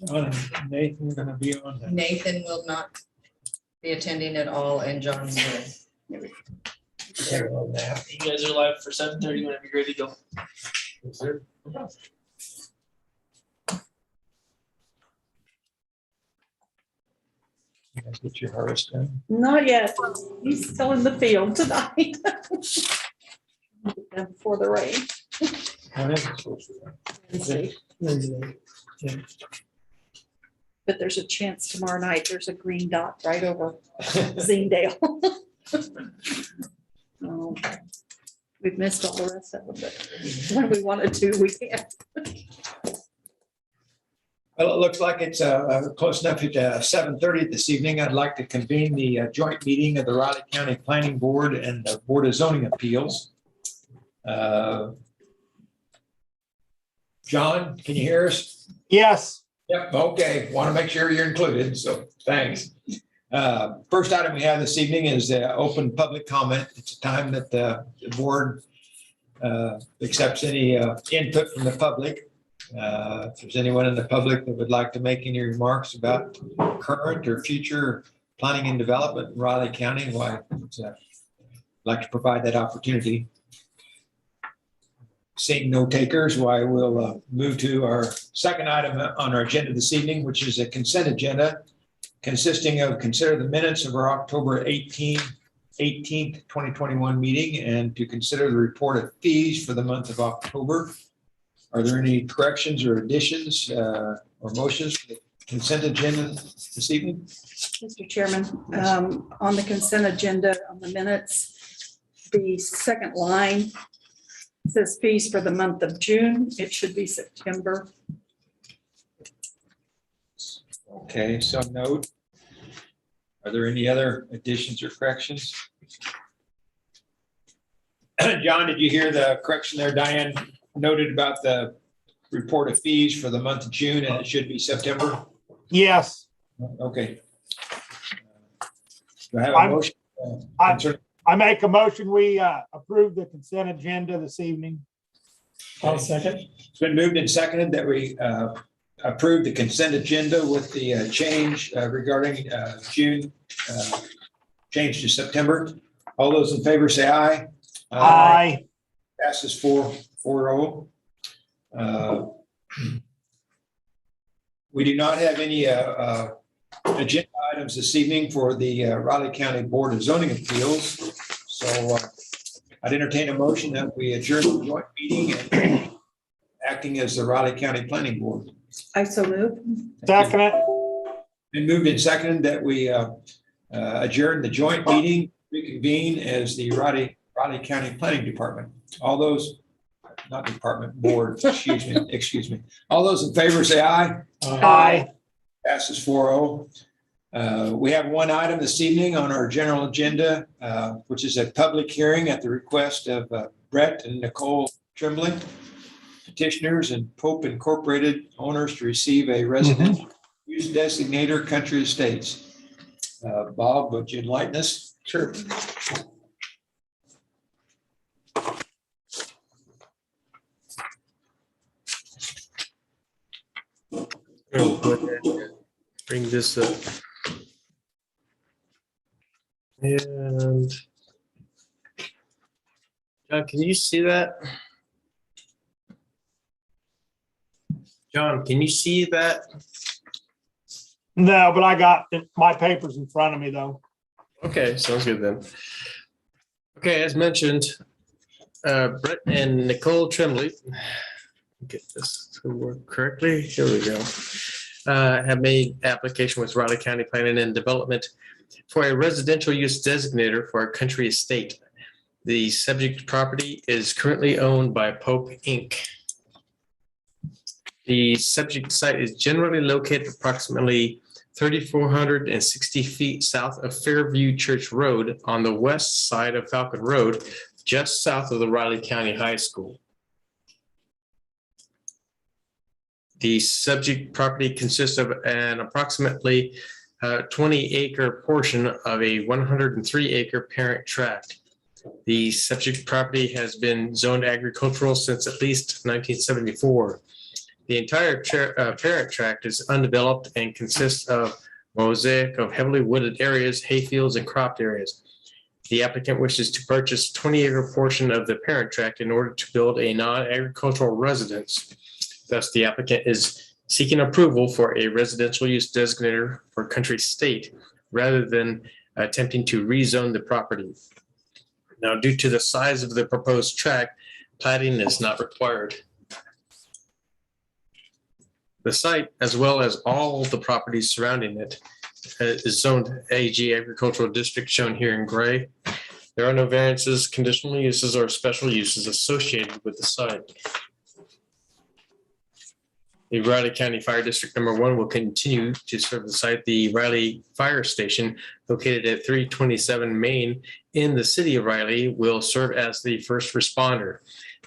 Nathan going to be on that. Nathan will not be attending at all, and John will. You guys are live for 7:30 whenever you're ready to go. Is there? You guys get your harvest done? Not yet. He's still in the field tonight. Before the rain. When is it supposed to be? Wednesday. Yeah. But there's a chance tomorrow night. There's a green dot right over Zingdale. We've missed all the rest of them, but when we wanted to, we can't. Well, it looks like it's close enough at 7:30 this evening. I'd like to convene the joint meeting of the Riley County Planning Board and the Board of Zoning Appeals. John, can you hear us? Yes. Yep, okay. Want to make sure you're included, so thanks. First item we have this evening is open public comment. It's a time that the board accepts any input from the public. If there's anyone in the public that would like to make any remarks about current or future planning and development in Raleigh County, why I'd like to provide that opportunity. Seeing no takers, why we'll move to our second item on our agenda this evening, which is a consent agenda consisting of consider the minutes of our October 18th, 2021 meeting and to consider the report of fees for the month of October. Are there any corrections or additions or motions for the consent agenda this evening? Mr. Chairman, on the consent agenda, on the minutes, the second line says fees for the month of June. It should be September. Okay, so note. Are there any other additions or corrections? John, did you hear the correction there? Diane noted about the report of fees for the month of June, and it should be September. Yes. Okay. Do I have a motion? I make a motion, we approve the consent agenda this evening. I'll second. It's been moved and seconded that we approve the consent agenda with the change regarding June, change to September. All those in favor say aye. Aye. Passes 4-0. We do not have any agenda items this evening for the Raleigh County Board of Zoning Appeals. So I'd entertain a motion that we adjourn the joint meeting and acting as the Raleigh County Planning Board. I so move. Second it. Been moved and seconded that we adjourn the joint meeting, reconvene as the Raleigh County Planning Department. All those, not department, board, excuse me. All those in favor say aye. Aye. Passes 4-0. We have one item this evening on our general agenda, which is a public hearing at the request of Brett and Nicole Tremblay, petitioners and Pope Incorporated owners to receive a residential use designator Country Estates. Bob, would you enlighten us? Sure. Bring this up. And John, can you see that? John, can you see that? No, but I got my papers in front of me though. Okay, sounds good then. Okay, as mentioned, Brett and Nicole Tremblay, get this to work correctly. Here we go. Have made application with Raleigh County Planning and Development for a residential use designator for a country estate. The subject property is currently owned by Pope Inc. The subject site is generally located approximately 3,460 feet south of Fairview Church Road on the west side of Falcon Road, just south of the Riley County High School. The subject property consists of an approximately 20-acre portion of a 103-acre parent tract. The subject property has been zoned agricultural since at least 1974. The entire parent tract is undeveloped and consists of mosaic of heavily wooded areas, hayfields, and cropped areas. The applicant wishes to purchase 20-acre portion of the parent tract in order to build a non-agricultural residence. Thus, the applicant is seeking approval for a residential use designator for country estate rather than attempting to rezone the property. Now, due to the size of the proposed tract, platting is not required. The site, as well as all the properties surrounding it, is zoned AG Agricultural District, shown here in gray. There are no variances, conditional uses, or special uses associated with the site. The Riley County Fire District Number 1 will continue to serve the site. The Riley Fire Station, located at 327 Main in the city of Riley, will serve as the first responder.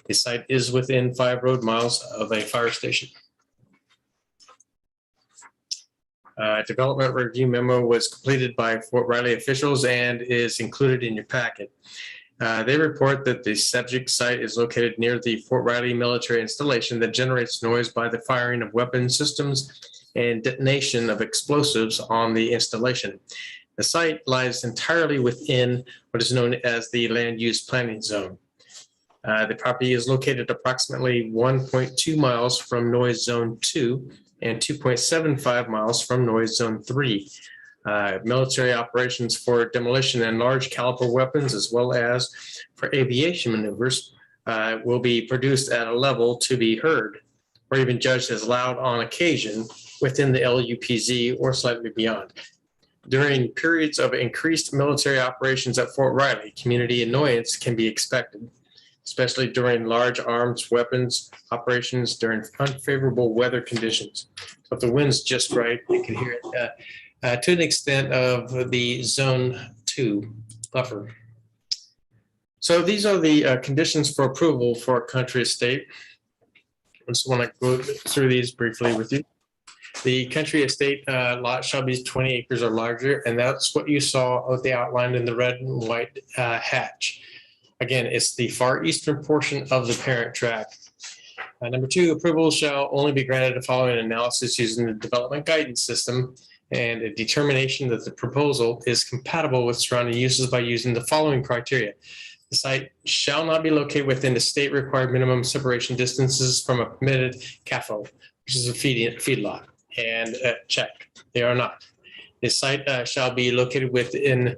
The site is within 5 road miles of a fire station. Development review memo was completed by Fort Riley officials and is included in your packet. They report that the subject site is located near the Fort Riley military installation that generates noise by the firing of weapon systems and detonation of explosives on the installation. The site lies entirely within what is known as the land use planning zone. The property is located approximately 1.2 miles from noise zone 2 and 2.75 miles from noise zone 3. Military operations for demolition and large caliber weapons, as well as for aviation maneuvers, will be produced at a level to be heard or even judged as loud on occasion within the LUPZ or slightly beyond. During periods of increased military operations at Fort Riley, community annoyance can be expected, especially during large arms weapons operations during unfavorable weather conditions. So if the wind's just right, you can hear it to an extent of the zone 2 buffer. So these are the conditions for approval for a country estate. I just want to go through these briefly with you. The country estate lot shall be 20 acres or larger, and that's what you saw with the outline in the red and white hatch. Again, it's the far eastern portion of the parent tract. Number 2, approval shall only be granted following analysis using the development guidance system and a determination that the proposal is compatible with surrounding uses by using the following criteria. The site shall not be located within the state required minimum separation distances from a permitted CAFO, which is a feedlot, and check, they are not. The site shall not be located within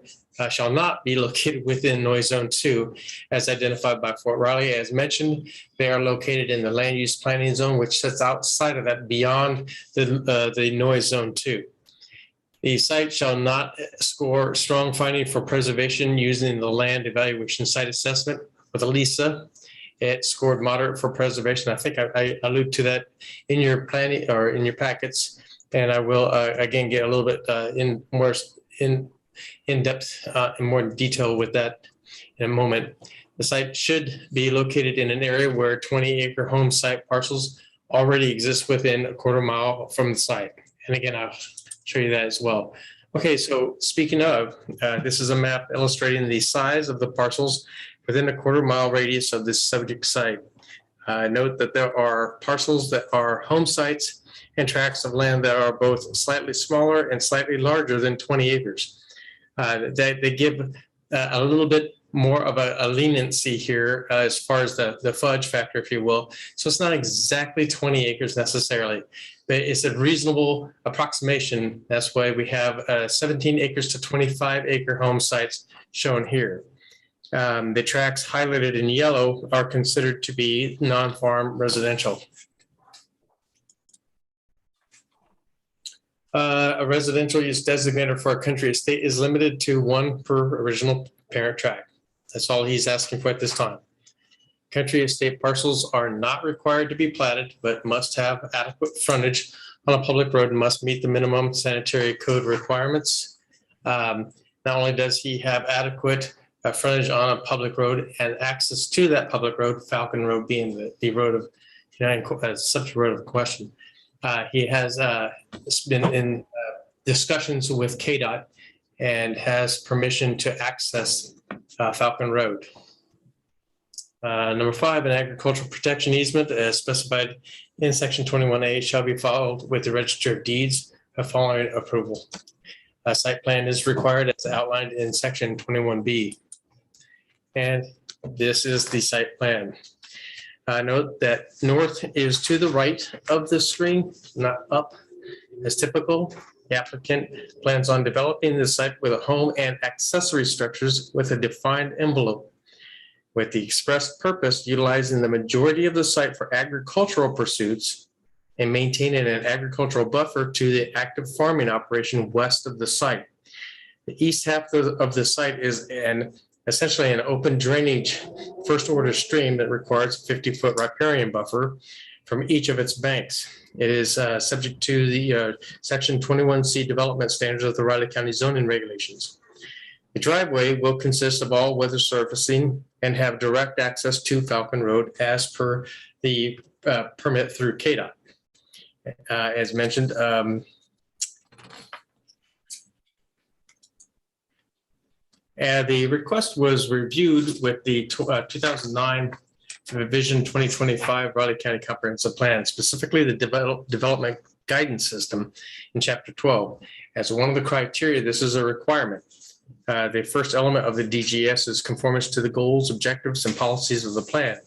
noise zone 2 as identified by Fort Riley. As mentioned, they are located in the land use planning zone, which sits outside of that beyond the noise zone 2. The site shall not score strong finding for preservation using the land evaluation site assessment with a LISA. It scored moderate for preservation. I think I allude to that in your planning or in your packets, and I will again get a little bit in depth in more detail with that in a moment. The site should be located in an area where 20-acre home site parcels already exist within a quarter mile from the site. And again, I'll show you that as well. Okay, so speaking of, this is a map illustrating the size of the parcels within a quarter mile radius of this subject site. Note that there are parcels that are home sites and tracts of land that are both slightly smaller and slightly larger than 20 acres. They give a little bit more of a leniency here as far as the fudge factor, if you will. So it's not exactly 20 acres necessarily. It's a reasonable approximation. That's why we have 17 acres to 25 acre home sites shown here. The tracts highlighted in yellow are considered to be non-farm residential. A residential use designator for a country estate is limited to 1 per original parent tract. That's all he's asking for at this time. Country estate parcels are not required to be platted, but must have adequate frontage on a public road and must meet the minimum sanitary code requirements. Not only does he have adequate frontage on a public road and access to that public road, Falcon Road being the road of subject road of question. He has been in discussions with KDOT and has permission to access Falcon Road. Number 5, an agricultural protection easement as specified in section 21A shall be filed with the Register of Deeds following approval. A site plan is required as outlined in section 21B. And this is the site plan. Note that north is to the right of the screen, not up as typical. The applicant plans on developing the site with a home and accessory structures with a defined envelope, with the express purpose utilizing the majority of the site for agricultural pursuits and maintaining an agricultural buffer to the active farming operation west of the site. The east half of the site is essentially an open drainage first order stream that requires a 50-foot riparian buffer from each of its banks. It is subject to the section 21C development standards of the Riley County zoning regulations. The driveway will consist of all weather surfacing and have direct access to Falcon Road as per the permit through KDOT. As mentioned, the request was reviewed with the 2009 Vision 2025 Riley County Comprehensive Plan, specifically the development guidance system in Chapter 12. As one of the criteria, this is a requirement. The first element of the DGS is conformance to the goals, objectives, and policies of the plan.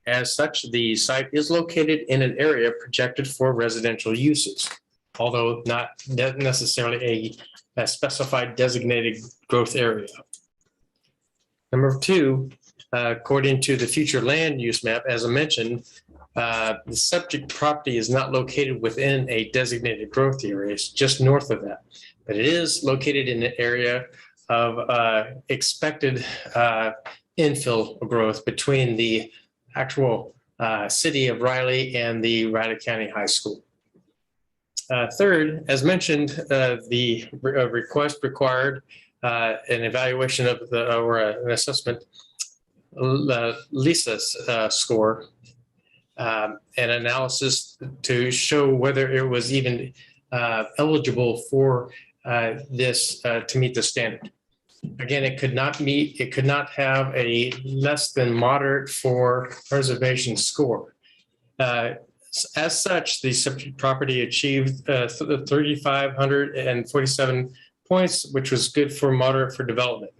As such, the site is located in an area projected for residential uses, although not necessarily a specified designated growth area. Number 2, according to the future land use map, as I mentioned, the subject property is not located within a designated growth area. It's just north of that, but it is located in an area of expected infill growth between the actual city of Riley and the Riley County High School. Third, as mentioned, the request required an evaluation of or an assessment LISA's score, an analysis to show whether it was even eligible for this to meet the standard. Again, it could not have a less than moderate for preservation score. As such, the subject property achieved 3,547 points, which was good for moderate for development.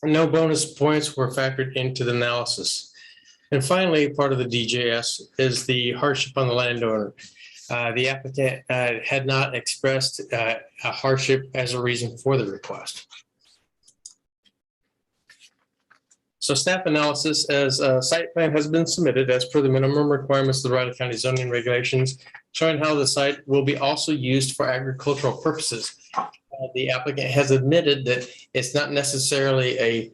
No bonus points were factored into the analysis. And finally, part of the DJS is the hardship on the landowner. The applicant had not expressed a hardship as a reason for the request. So staff analysis as a site plan has been submitted as per the minimum requirements of the Riley County zoning regulations, showing how the site will be also used for agricultural purposes. The applicant has admitted that it's not necessarily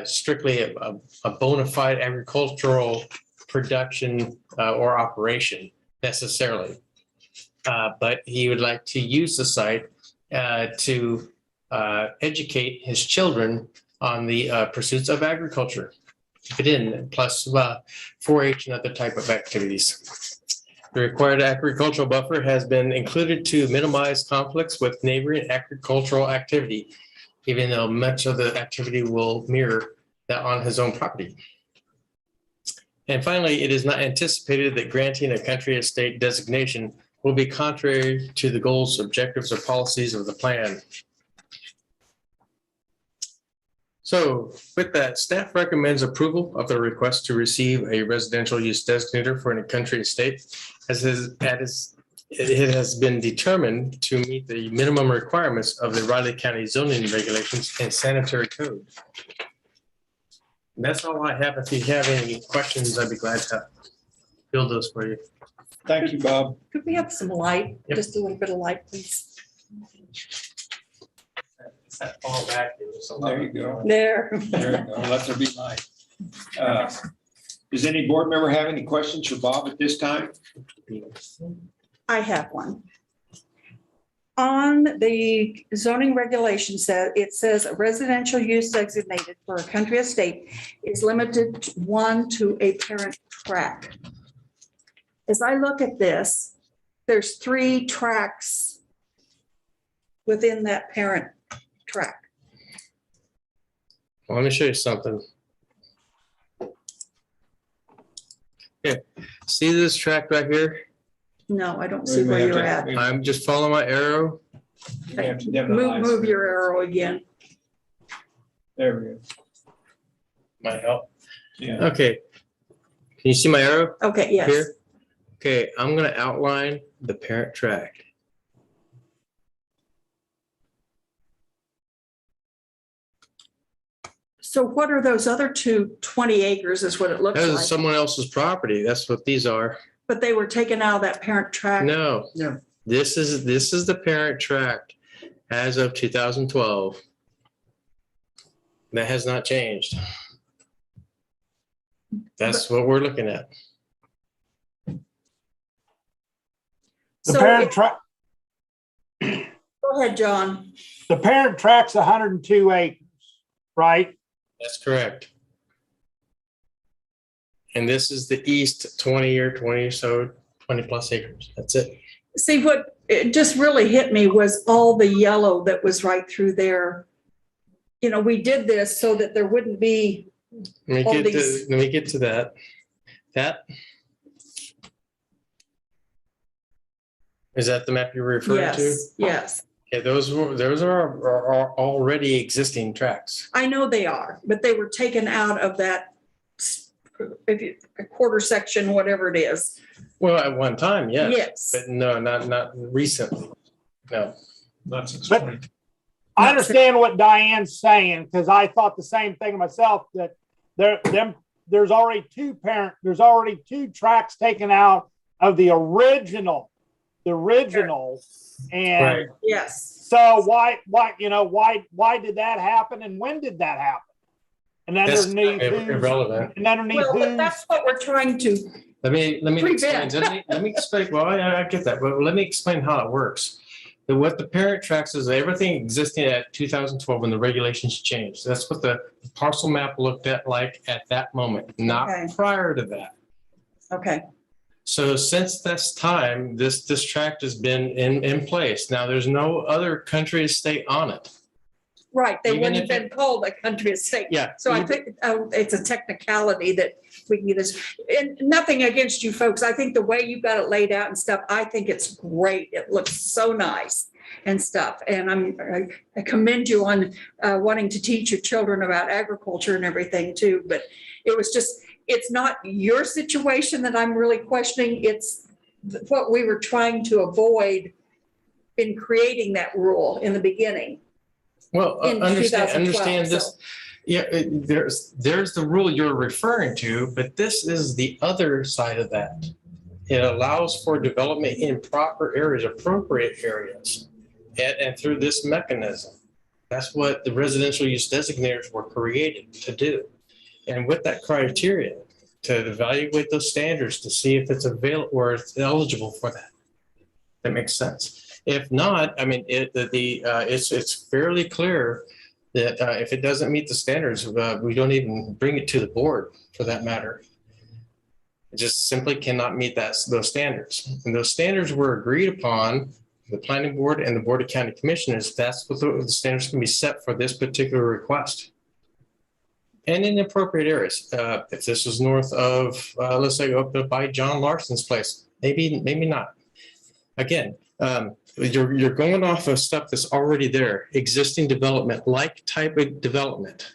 strictly a bona fide agricultural production or operation necessarily, but he would like to use the site to educate his children on the pursuits of agriculture, keep it in, plus 4-H and other type of activities. The required agricultural buffer has been included to minimize conflicts with neighboring agricultural activity, even though much of the activity will mirror that on his own property. And finally, it is not anticipated that granting a country estate designation will be contrary to the goals, objectives, or policies of the plan. So with that, staff recommends approval of the request to receive a residential use designator for a country estate, as it has been determined to meet the minimum requirements of the Riley County zoning regulations and sanitary code. And that's all I have. If you have any questions, I'd be glad to field those for you. Thank you, Bob. Could we have some light? Yep. Just a little bit of light, please. That fall back. There you go. There. There you go. Let there be light. Does any board member have any questions for Bob at this time? I have one. On the zoning regulations that it says a residential use designated for a country estate is limited to one to a parent tract. As I look at this, there's 3 tracts within that parent tract. Well, let me show you something. See this tract right here? No, I don't see where you're at. I'm just following my arrow. Move your arrow again. There we go. Might help. Yeah. Okay. Can you see my arrow Okay, yes. here? Okay, I'm gonna outline the parent tract. So what are those other 20 acres is what it looks That is like, someone else's property. That's what these are. but they were taken out of that parent tract. No. No. This is the parent tract as of 2012. That has not changed. That's what we're looking at. The So parent tract, go ahead, John. the parent tract's 102 acres, right? That's correct. And this is the east 20 plus acres. That's it. See, what it just really hit me was all the yellow that was right through there. You know, we did this so that there wouldn't be, Let All me these- get to that. Is that the map you're referring to? yes, yes. Yeah, those are already existing tracks. I know they are, but they were taken out of that a quarter section, whatever it is. Well, at one time, yes. Yes. But no, not recently. No. Not since But- 20. I understand what Diane's saying, because I thought the same thing myself, that there's already two tracks taken out of the original. And Right. Yes. so why did that happen and when did that happen? And That's underneath irrelevant. and underneath Well, but whose, that's what we're trying to, Let me explain. Prevent. Let me explain. Well, I get that, but let me explain how it works. What the parent tracks is everything existing at 2012 when the regulations changed. That's what the parcel map looked at like at that moment, not Okay. prior to that. okay. So since this time, this tract has been in place. Now, there's no other country estate on it. Right, they Even wouldn't if have been called a country estate. Yeah. So I think it's a technicality that we can get this, and nothing against you folks. I think the way you got it laid out and stuff, I think it's great. It looks so nice and stuff. And I commend you on wanting to teach your children about agriculture and everything too. But it was just, it's not your situation that I'm really questioning. It's what we were trying to avoid in creating that rule in the beginning. Well, In understand 2012, this. so. Yeah, there's the rule you're referring to, but this is the other side of that. It allows for development in proper areas, appropriate areas, and through this mechanism. That's what the residential use designators were created to do. And with that criteria, to evaluate those standards to see if it's available or it's eligible for that. That makes sense. If not, I mean, it's fairly clear that if it doesn't meet the standards, we don't even bring it to the board for that matter. It just simply cannot meet those standards. And those standards were agreed upon, the planning board and the board of county commissioners. That's what the standards can be set for this particular request. And in appropriate areas. If this was north of, let's say up by John Larson's place, maybe not. Again, you're going off of stuff that's already there, existing development, like type of development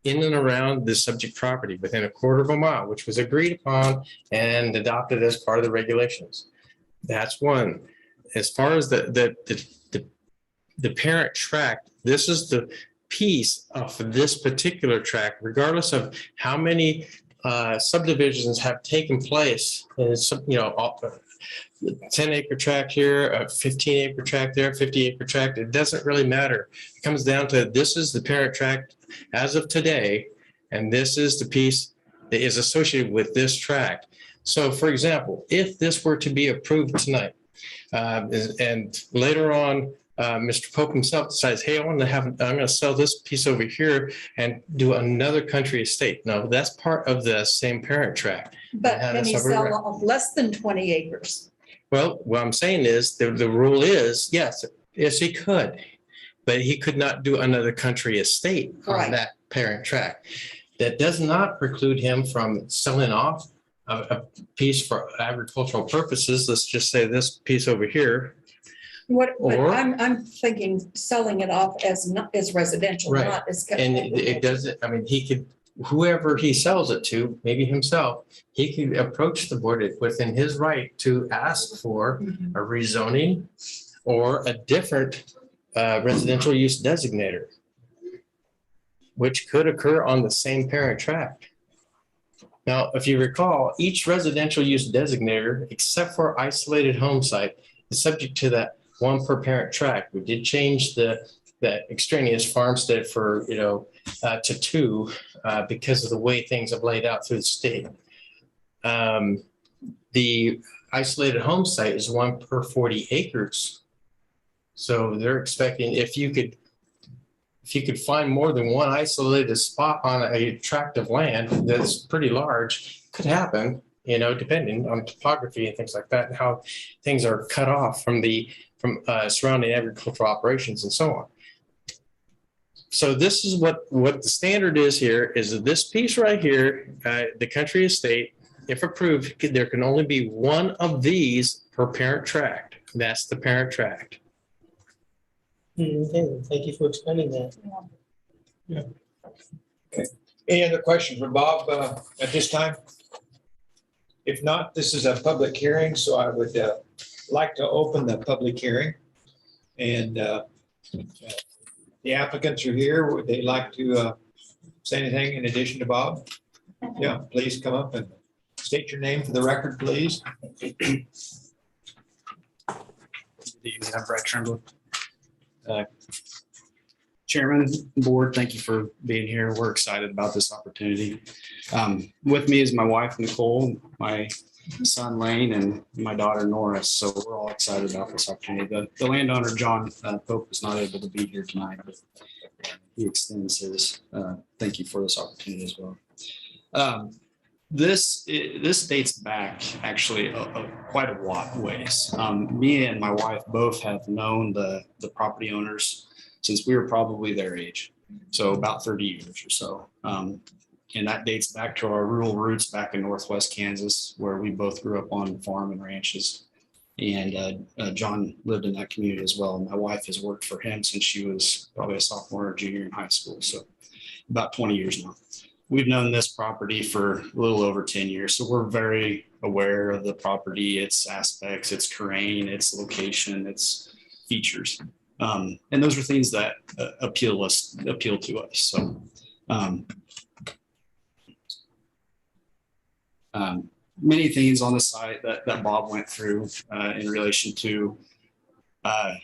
in and around the subject property within a quarter of a mile, which was agreed upon and adopted as part of the regulations. That's one. As far as the parent tract, this is the piece of this particular tract, regardless of how many subdivisions have taken place. And some, 10-acre tract here, a 15-acre tract there, 50-acre tract. It doesn't really matter. It comes down to this is the parent tract as of today, and this is the piece that is associated with this tract. So, for example, if this were to be approved tonight, and later on, Mr. Pope himself decides, hey, I'm going to sell this piece over here and do another country estate. No, that's part of the same parent tract. But can he sell off less than 20 acres? Well, what I'm saying is the rule is, yes, he could, but he could not do another country estate on Right. that parent tract. That does not preclude him from selling off a piece for agricultural purposes, let's just say this piece over here. But Or- I'm thinking selling it off as not as residential, Right. not as. And it doesn't, I mean, he could, whoever he sells it to, maybe himself, he could approach the board within his right to ask for a rezoning or a different residential use designator, which could occur on the same parent tract. Now, if you recall, each residential use designator, except for isolated home site, is subject to that one per parent tract. We did change that extraneous farmstead for, to two because of the way things have laid out through the state. The isolated home site is 1 per 40 acres. So they're expecting if you could find more than one isolated spot on a tract of land that's pretty large, could happen, depending on topography and things like that, and how things are cut off from surrounding agricultural operations and so on. So this is what the standard is here, is that this piece right here, the country estate, if approved, there can only be one of these per parent tract. That's the parent tract. Okay, thank you for explaining that. Any other questions for Bob at this time? If not, this is a public hearing, so I would like to open the public hearing. And the applicants are here. Would they like to say anything in addition to Bob? Yeah, please come up and state your name for the record, please. Good evening, I'm Brett Trimble. Chairman, board, thank you for being here. We're excited about this opportunity. With me is my wife, Nicole, my son, Lane, and my daughter, Norris. So we're all excited about this opportunity. The landowner, John Pope, is not able to be here tonight, but he extends his thank you for this opportunity as well. This dates back actually quite a lot ways. Me and my wife both have known the property owners since we were probably their age, so about 30 years or so. And that dates back to our rural roots back in Northwest Kansas, where we both grew up on farm and ranches. And John lived in that community as well. My wife has worked for him since she was probably a sophomore or junior in high school, so about 20 years now. We've known this property for a little over 10 years, so we're very aware of the property, its aspects, its terrain, its location, its features. And those are things that appeal to us. So many things on the site that Bob went through in relation to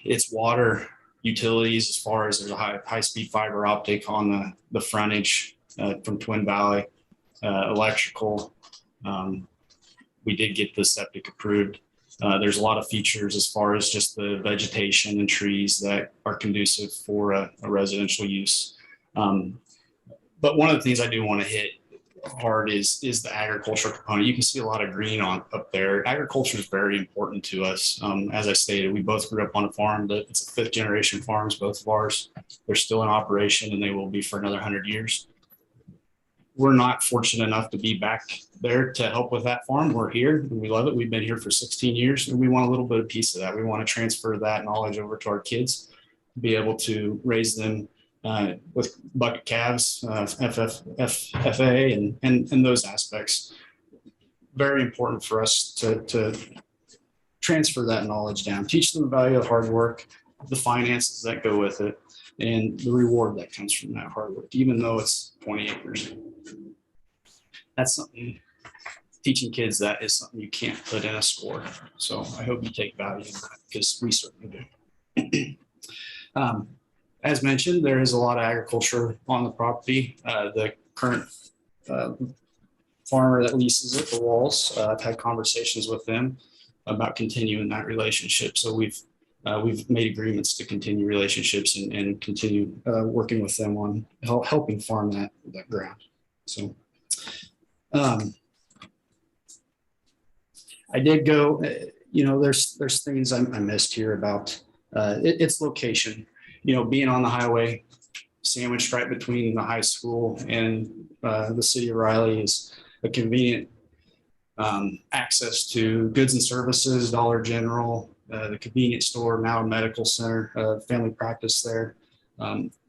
its water utilities, as far as there's a high-speed fiber optic on the frontage from Twin Valley, electrical. We did get the septic approved. There's a lot of features as far as just the vegetation and trees that are conducive for a residential use. But one of the things I do want to hit hard is the agriculture component. You can see a lot of green up there. Agriculture is very important to us. As I stated, we both grew up on a farm. It's a 5th generation farms, both of ours. They're still in operation and they will be for another 100 years. We're not fortunate enough to be back there to help with that farm. We're here and we love it. We've been here for 16 years and we want a little bit of piece of that. We want to transfer that knowledge over to our kids, be able to raise them with bucket calves, FFA and those aspects. Very important for us to transfer that knowledge down, teach them the value of hard work, the finances that go with it, and the reward that comes from that hard work, even though it's 20 acres. That's something, teaching kids that is something you can't put in a score. So I hope you take value in that, because we certainly do. As mentioned, there is a lot of agriculture on the property. The current farmer that leases it, the Walls, I've had conversations with them about continuing that relationship. So we've made agreements to continue relationships and continue working with them on helping farm that ground. So I did go, there's things I missed here about its location. Being on the highway, sandwiched right between the high school and the city of Riley is a convenient access to goods and services, Dollar General, the convenience store, now a medical center, family practice there.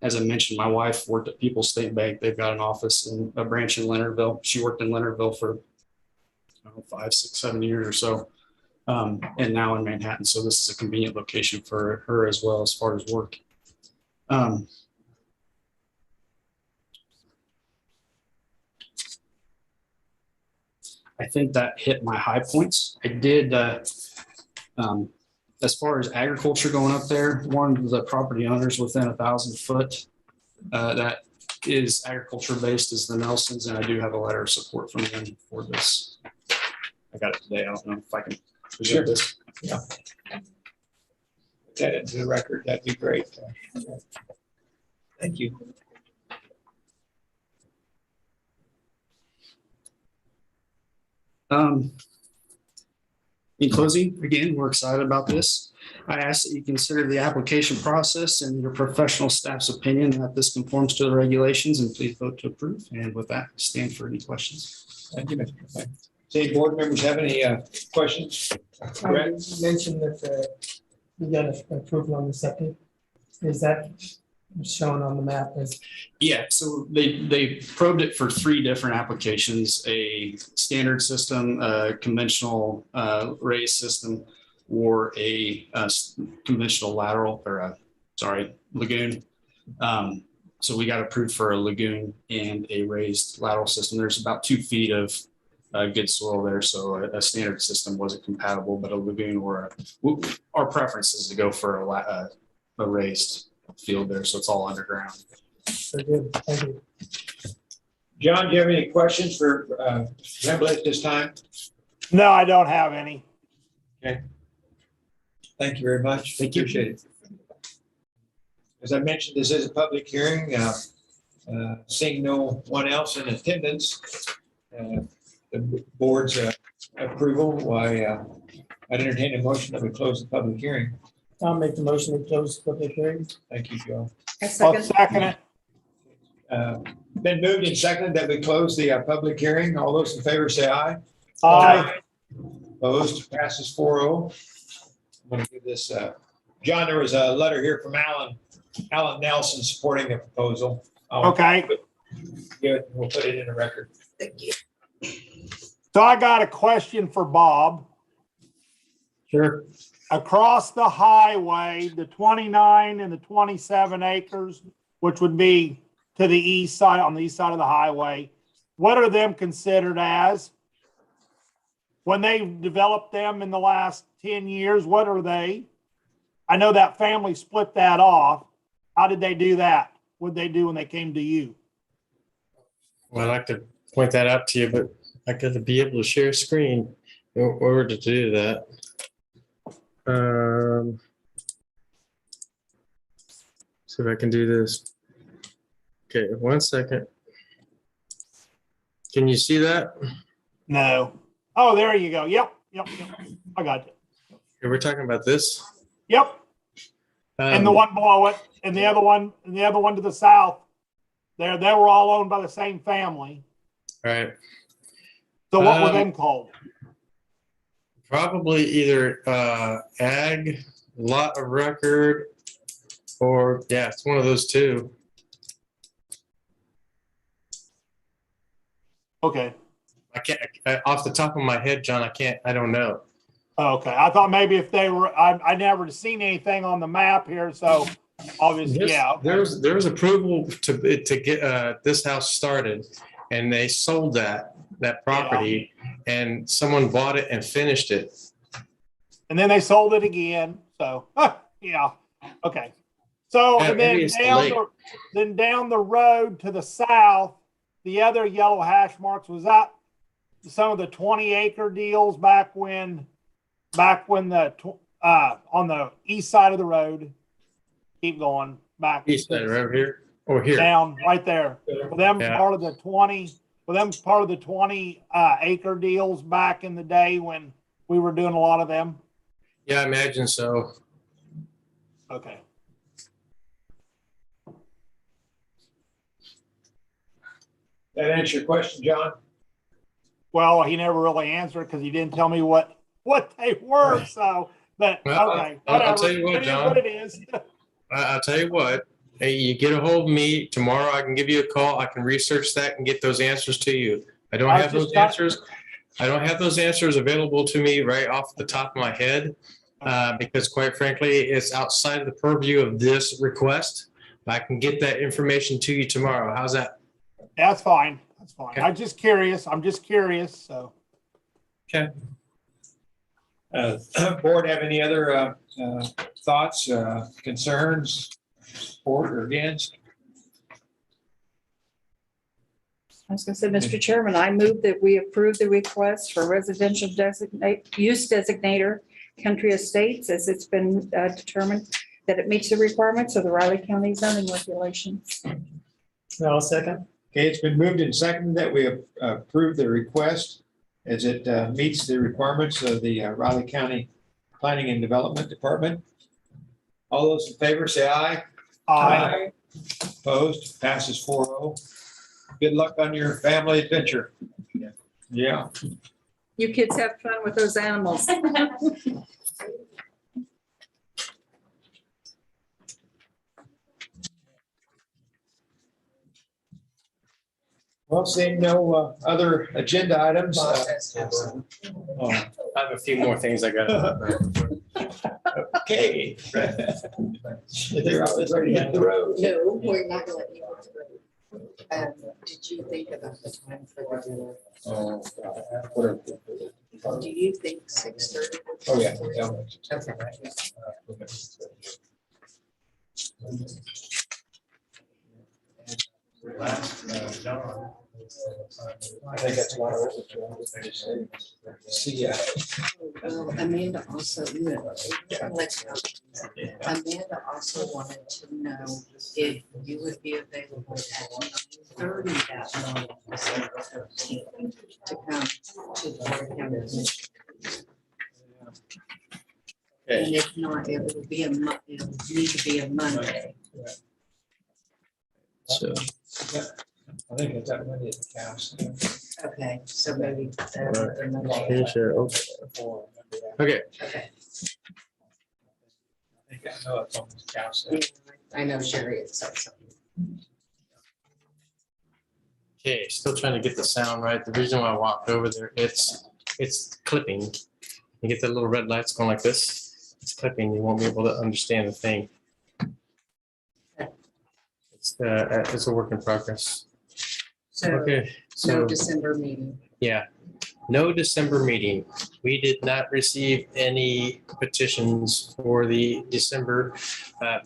As I mentioned, my wife worked at People's State Bank. They've got an office and a branch in Leonardville. She worked in Leonardville for 5, 6, 7 years or so, and now in Manhattan. So this is a convenient location for her as well as far as work. I think that hit my high points. I did, as far as agriculture going up there, one of the property owners within 1,000 foot that is agriculture based is the Nelsons, and I do have a letter of support from them for this. I got it today. I don't know if I can present this. Yeah. Put that into the record. That'd be great. Thank you. In closing, again, we're excited about this. I ask that you consider the application process and your professional staff's opinion that this conforms to the regulations, and please vote to approve. And with that, stand for any questions. Thank you, Mr. McLean. Say, board members have any questions? Brett? You mentioned that you got approval on the septic. Is that shown on the map as? Yeah, so they probed it for 3 different applications: a standard system, a conventional raised system, or a conventional lateral, or lagoon. So we got approved for a lagoon and a raised lateral system. There's about 2 feet of good soil there, so a standard system wasn't compatible, but a lagoon or our preference is to go for a raised field there, so it's all underground. Very good, thank you. John, do you have any questions for Tremblay at this time? No, I don't have any. Thank you very much. Thank you. Appreciate it. As I mentioned, this is a public hearing. Seeing no one else in attendance, the board's approval, I'd entertain a motion that we close the public hearing. I'll make the motion to close the public hearing. Thank you, Joe. A I'll second. second it. Been moved and seconded that we close the public hearing. All those in favor say aye. Aye. Opposed, passes 4-0. I'm going to give this, John, there was a letter here from Alan Nelson supporting the proposal. Okay. Good, we'll put it in the record. So I got a question for Bob. Sure. Across the highway, the 29 and the 27 acres, which would be to the east side, on the east side of the highway, what are them considered as? When they developed them in the last 10 years, what are they? I know that family split that off. How did they do that? What'd they do when they came to you? Well, I'd like to point that out to you, but I got to be able to share screen in order to do that. See if I can do this. Okay, 1 second. Can you see that? No. Oh, there you go. Yep. I got you. Okay, we're talking about this. Yep. And the one below it, and the other one to the south. They were all owned by the same family. Right. So what were them called? Probably either ag, lot of record, or yeah, it's one of those two. Okay. I can't off the top of my head, John. I don't know. Okay. I thought maybe if they were, I never seen anything on the map here, so obviously, yeah. There was approval to get this house started, and they sold that property, and someone bought it and finished it. And then they sold it again. So yeah. Okay. So Yeah, and then maybe it's the lake. down the road to the south, the other yellow hash marks, was that some of the 20-acre deals back when the on the east side of the road? Keep going back. East side, right here or here. Down right there. For them Yeah. part of the 20 acre deals back in the day when we were doing a lot of them. Yeah, I imagine so. Okay. That answer your question, John? Well, he never really answered because he didn't tell me what they were. So, but Well, okay, I'll whatever. tell you what, It is John. what it is. I'll tell you what, hey, you get a hold of me tomorrow, I can give you a call. I can research that and get those answers to you. I don't I was have just those trying- answers. I don't have those answers available to me right off the top of my head. Because quite frankly, it's outside of the purview of this request. I can get that information to you tomorrow. How's that? That's fine. That's fine. Okay. I'm just curious. So. Board have any other thoughts, concerns, for or against? I was gonna say, Mr. Chairman, I move that we approve the request for residential use designator Country Estates as it's been determined that it meets the requirements of the Riley County zoning regulations. I'll second. Okay, it's been moved and seconded that we approve the request as it meets the requirements of the Riley County Planning and Development Department. All those in favor say aye. Opposed, passes 4-0. Good luck on your family adventure. Yeah. You kids have fun with those animals. Well, seeing no other agenda items. I have a few more things I got. Okay. They're always ready to hit the road. No, we're not gonna let you. Did you think about the time for the dinner? Do you think 6:30? Oh, yeah. I think that's one of it. See ya. Amanda also, Amanda also wanted to know if you would be available at 9:30 that morning, December 13th, to come to the Board of County Commissioners. And if not, it will be it'll need to be a Monday. So, I think it's that Monday at the cast. Okay, so maybe. finish it. Okay, Okay. I think I know it's on the cast. I know Sherry had said something. okay, still trying to get the sound right. The reason why I walked over there, it's clipping. You get the little red lights going like this. It's clipping. You won't be able to understand the thing. It's a work in progress. So Okay, no so December meeting. yeah, no December meeting. We did not receive any petitions for the December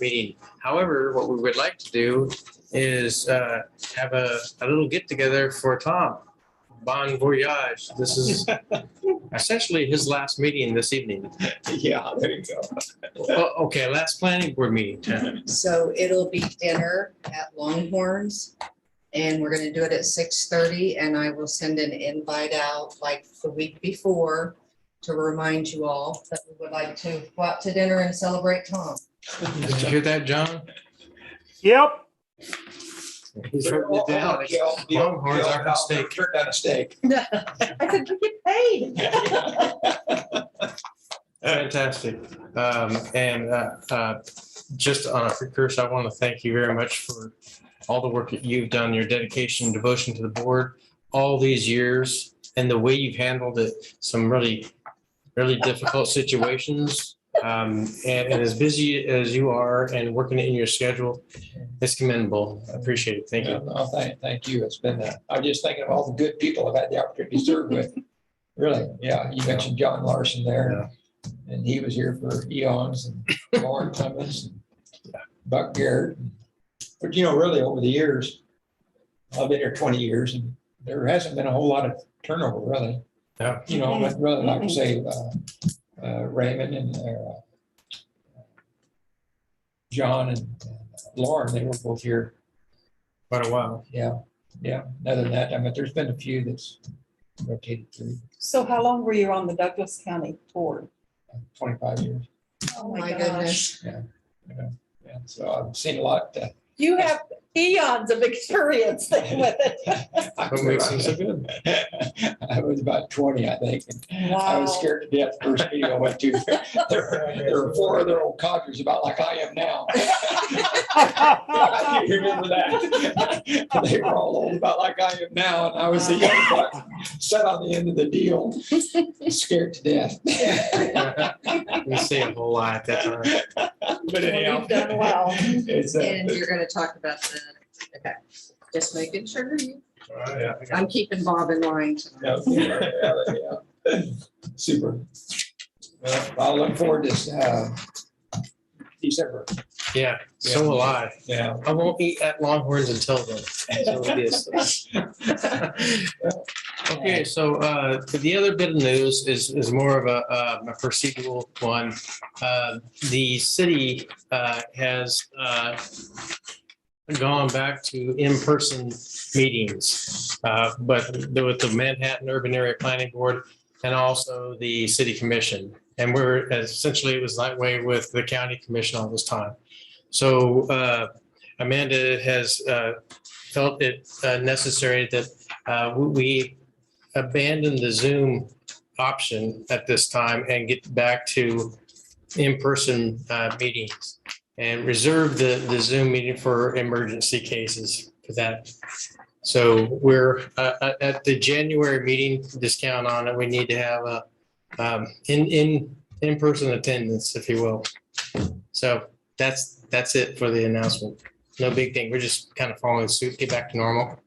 meeting. However, what we would like to do is have a little get together for Tom. Bon voyage. This is essentially his last meeting this evening. Yeah, there you go. Okay, last planning board meeting. So it'll be dinner at Longhorns. And we're gonna do it at 6:30, and I will send an invite out like the week before to remind you all that we would like to go out to dinner and celebrate Tom. Did you hear that, John? Yep. He's written it down. Longhorns are for steak. Turn down a steak. I said, you get paid. Fantastic. Just on a precursor, I want to thank you very much for all the work that you've done, your dedication and devotion to the board all these years, and the way you've handled it, some really, really difficult situations. And as busy as you are and working in your schedule, it's commendable. I appreciate it. Thank you. No, thank you. It's been, I'm just thinking of all the good people I've had the opportunity to serve with. Really, yeah. You mentioned John Larson there, and he was here for eons, and Lauren Clemens, and Buck Garrett. But really, over the years, I've been here 20 years, and there hasn't been a whole lot of turnover, really. Yeah. I'd really like to say Raymond and John and Lauren, they were both here. Quite a while. Yeah. Other than that, I mean, there's been a few that's rotated through So how long were you on the Douglas County board? 25 years. Oh My goodness. Yeah. So I've seen a lot. You have eons of experience with it. What makes them so good? I was about 20, I think. And I was Wow. scared to death first meeting I went to. There were four other old codgers about like I am now. I do remember that. They were all old about like I am now, and I was the young buck sat on the end of the deal, scared to death. We say a whole lot at that time. But anyhow. You've done well. It's, And you're gonna talk about the, okay, just making sure you, I'm keeping Bob in line tonight. yeah. Super. Well, I'll look forward to December. Yeah, so will I. Yeah. I won't eat at Longhorns until then. So it is. Okay, so the other bit of news is more of a procedural one. The city has gone back to in-person meetings, but with the Manhattan Urban Area Planning Board and also the city commission. And we're essentially, it was that way with the county commission all this time. So Amanda has felt it necessary that we abandon the Zoom option at this time and get back to in-person meetings and reserve the Zoom meeting for emergency cases for that. So we're at the January meeting, discount on it. We need to have a in-person attendance, if you will. So that's it for the announcement. No big thing. We're just kind of following suit, get back to normal.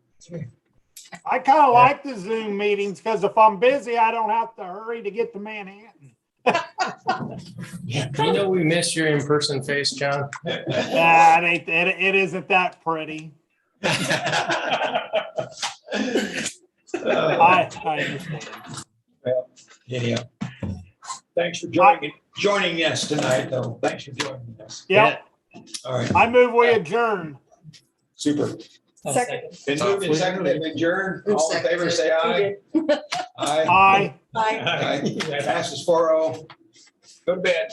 I kind of like the Zoom meetings because if I'm busy, I don't have to hurry to get to Manhattan. You know, we miss your in-person face, John. It isn't that pretty. I understand. Well, anyhow, thanks for joining us tonight, though. Thanks for joining us. Yep. All right, I move we adjourn. super. Second. Been moved and seconded, adjourned. All in favor, say aye. Aye. Aye. Bye. Aye. Passes 4-0. Go to bed.